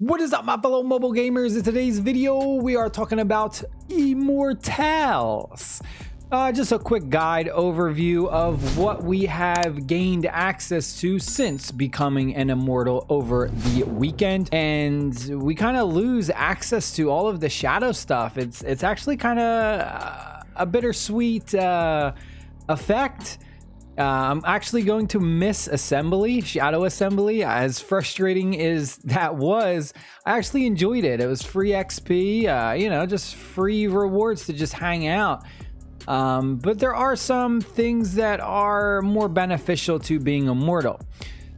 What is up, my fellow mobile gamers? In today's video, we are talking about Immortals. Just a quick guide overview of what we have gained access to since becoming an Immortal over the weekend. And we kind of lose access to all of the shadow stuff. It's actually kind of a bittersweet effect. I'm actually going to miss assembly, shadow assembly. As frustrating as that was, I actually enjoyed it. It was free XP, you know, just free rewards to just hang out. But there are some things that are more beneficial to being immortal.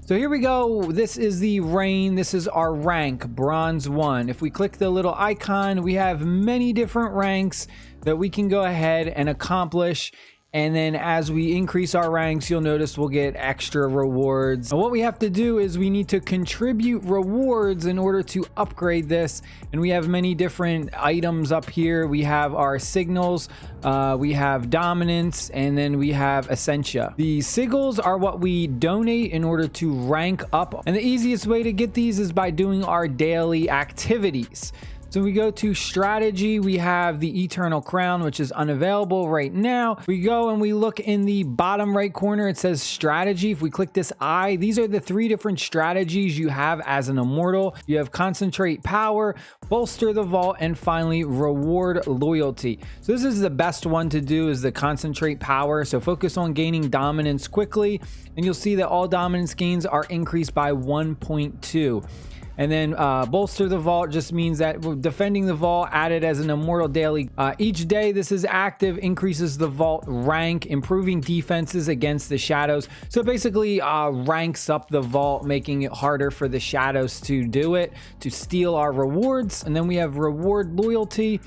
So here we go. This is the reign. This is our rank, bronze 1. If we click the little icon, we have many different ranks that we can go ahead and accomplish. And then as we increase our ranks, you'll notice we'll get extra rewards. And what we have to do is we need to contribute rewards in order to upgrade this. And we have many different items up here. We have our signals, we have dominance, and then we have essentia. The sigils are what we donate in order to rank up. And the easiest way to get these is by doing our daily activities. So we go to strategy, we have the eternal crown, which is unavailable right now. We go and we look in the bottom right corner, it says strategy. If we click this eye, these are the 3 different strategies you have as an immortal. You have concentrate power, bolster the vault, and finally reward loyalty. So this is the best one to do, is the concentrate power. So focus on gaining dominance quickly, and you'll see that all dominance gains are increased by 1.2. And then bolster the vault just means that we're defending the vault, added as an immortal daily. Each day this is active, increases the vault rank, improving defenses against the shadows. So basically ranks up the vault, making it harder for the shadows to do it, to steal our rewards. And then we have reward loyalty.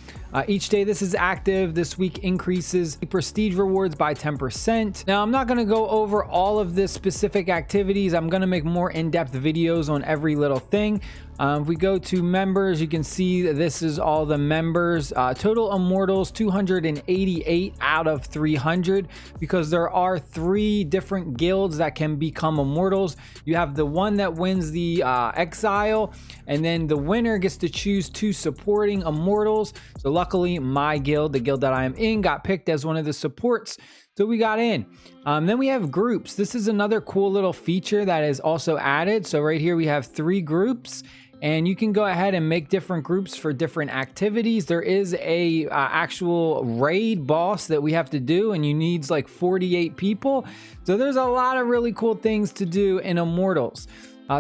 Each day this is active. This week increases prestige rewards by 10%. Now I'm not going to go over all of the specific activities. I'm going to make more in-depth videos on every little thing. If we go to members, you can see that this is all the members. Total immortals 288 out of 300, because there are 3 different guilds that can become immortals. You have the one that wins the exile, and then the winner gets to choose 2 supporting immortals. So luckily my guild, the guild that I am in, got picked as one of the supports. So we got in. Then we have groups. This is another cool little feature that is also added. So right here we have 3 groups, and you can go ahead and make different groups for different activities. There is a actual raid boss that we have to do, and you need like 48 people. So there's a lot of really cool things to do in Immortals.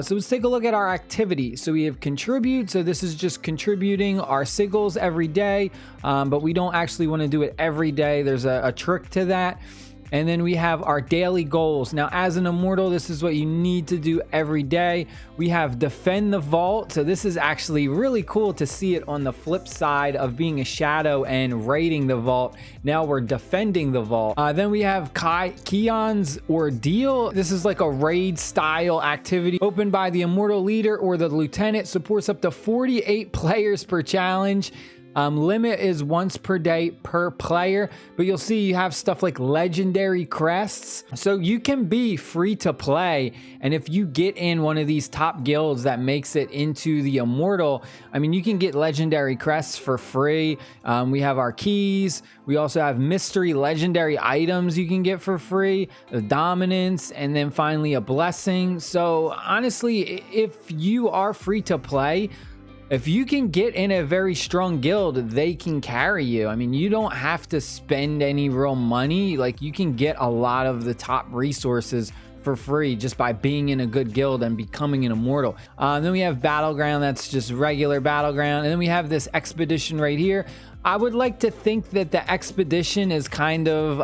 So let's take a look at our activities. So we have contribute. So this is just contributing our sigils every day, but we don't actually want to do it every day. There's a trick to that. And then we have our daily goals. Now, as an immortal, this is what you need to do every day. We have defend the vault. So this is actually really cool to see it on the flip side of being a shadow and raiding the vault. Now we're defending the vault. Then we have Keon's Ordeal. This is like a raid style activity opened by the immortal leader or the lieutenant. Supports up to 48 players per challenge. Limit is once per day per player, but you'll see you have stuff like legendary crests. So you can be free to play, and if you get in one of these top guilds that makes it into the immortal, I mean, you can get legendary crests for free. We have our keys. We also have mystery legendary items you can get for free, the dominance, and then finally a blessing. So honestly, if you are free to play, if you can get in a very strong guild, they can carry you. I mean, you don't have to spend any real money. Like, you can get a lot of the top resources for free just by being in a good guild and becoming an immortal. Then we have battleground. That's just regular battleground. And then we have this expedition right here. I would like to think that the expedition is kind of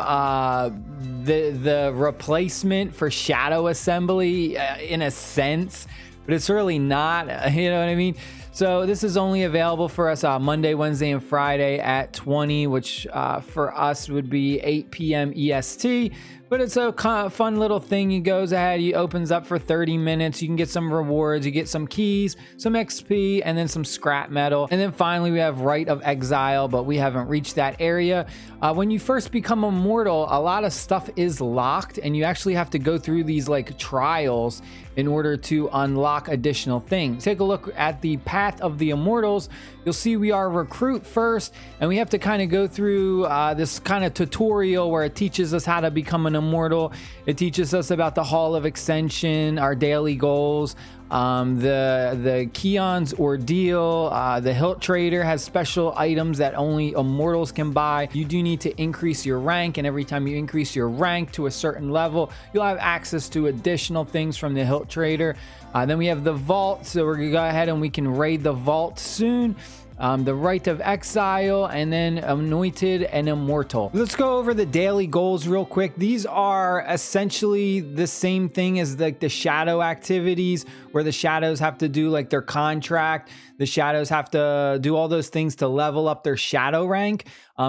the replacement for shadow assembly in a sense, but it's really not, you know what I mean? So this is only available for us Monday, Wednesday, and Friday at 20, which for us would be 8 p.m. EST. But it's a fun little thing. He goes ahead, he opens up for 30 minutes. You can get some rewards, you get some keys, some XP, and then some scrap metal. And then finally we have Rite of Exile, but we haven't reached that area. When you first become immortal, a lot of stuff is locked, and you actually have to go through these like trials in order to unlock additional things. Take a look at the path of the immortals. You'll see we are recruit first, and we have to kind of go through this kind of tutorial where it teaches us how to become an immortal. It teaches us about the Hall of Ascension, our daily goals, the Keon's Ordeal. The Hilt Trader has special items that only immortals can buy. You do need to increase your rank, and every time you increase your rank to a certain level, you'll have access to additional things from the Hilt Trader. Then we have the vault, so we're gonna go ahead and we can raid the vault soon. The Rite of Exile, and then Anointed and Immortal. Let's go over the daily goals real quick. These are essentially the same thing as like the shadow activities, where the shadows have to do like their contract. The shadows have to do all those things to level up their shadow rank.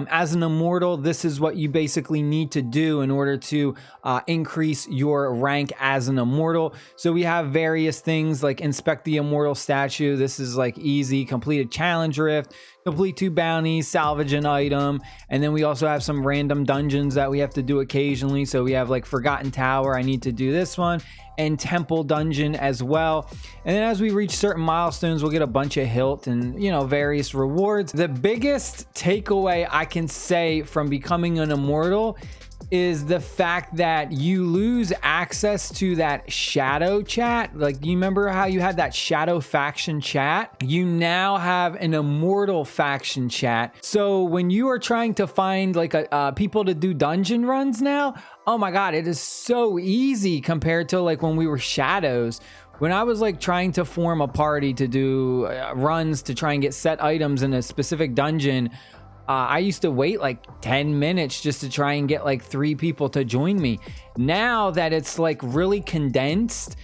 As an immortal, this is what you basically need to do in order to increase your rank as an immortal. So we have various things like inspect the immortal statue. This is like easy. Complete a challenge rift, complete 2 bounties, salvage an item, and then we also have some random dungeons that we have to do occasionally. So we have like Forgotten Tower, I need to do this one, and Temple Dungeon as well. And then as we reach certain milestones, we'll get a bunch of hilt and, you know, various rewards. The biggest takeaway I can say from becoming an immortal is the fact that you lose access to that shadow chat. Like, you remember how you had that shadow faction chat? You now have an immortal faction chat. So when you are trying to find like people to do dungeon runs now, oh my god, it is so easy compared to like when we were shadows. When I was like trying to form a party to do runs to try and get set items in a specific dungeon, I used to wait like 10 minutes just to try and get like 3 people to join me. Now that it's like really condensed,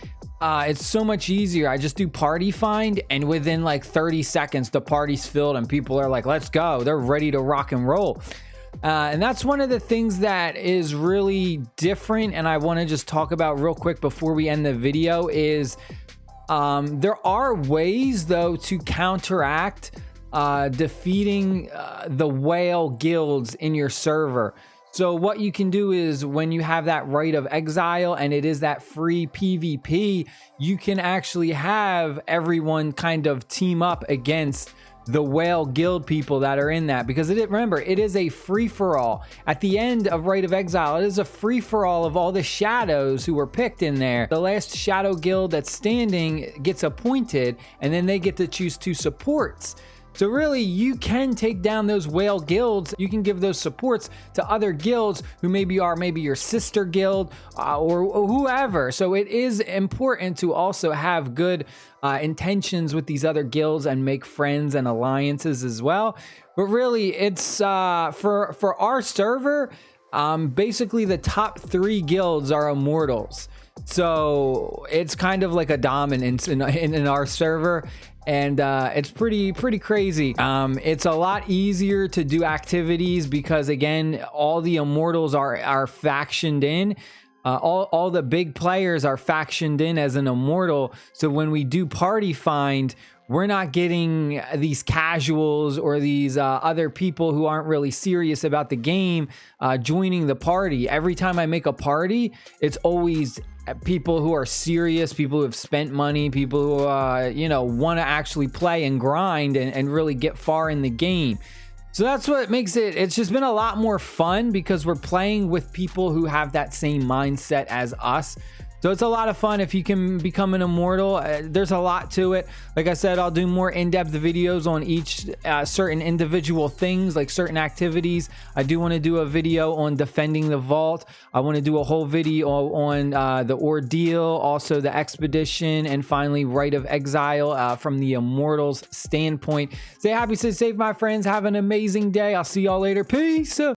it's so much easier. I just do party find, and within like 30 seconds, the party's filled and people are like, let's go. They're ready to rock and roll. And that's one of the things that is really different, and I want to just talk about real quick before we end the video is there are ways though to counteract defeating the whale guilds in your server. So what you can do is when you have that Rite of Exile and it is that free PvP, you can actually have everyone kind of team up against the whale guild people that are in that, because remember, it is a free-for-all. At the end of Rite of Exile, it is a free-for-all of all the shadows who were picked in there. The last shadow guild that's standing gets appointed, and then they get to choose 2 supports. So really, you can take down those whale guilds. You can give those supports to other guilds who maybe your sister guild or whoever. So it is important to also have good intentions with these other guilds and make friends and alliances as well. But really, it's for our server, basically the top 3 guilds are immortals. So it's kind of like a dominance in our server. And it's pretty crazy. It's a lot easier to do activities because, again, all the immortals are factioned in. All the big players are factioned in as an immortal. So when we do party find, we're not getting these casuals or these other people who aren't really serious about the game joining the party. Every time I make a party, it's always people who are serious, people who have spent money, people who you know, want to actually play and grind and really get far in the game. So that's what makes it's just been a lot more fun because we're playing with people who have that same mindset as us. So it's a lot of fun if you can become an immortal. There's a lot to it. Like I said, I'll do more in-depth videos on each certain individual things, like certain activities. I do want to do a video on defending the vault. I want to do a whole video on the ordeal, also the expedition, and finally Rite of Exile from the immortals standpoint. Stay happy, stay safe, my friends. Have an amazing day. I'll see y'all later. Peace.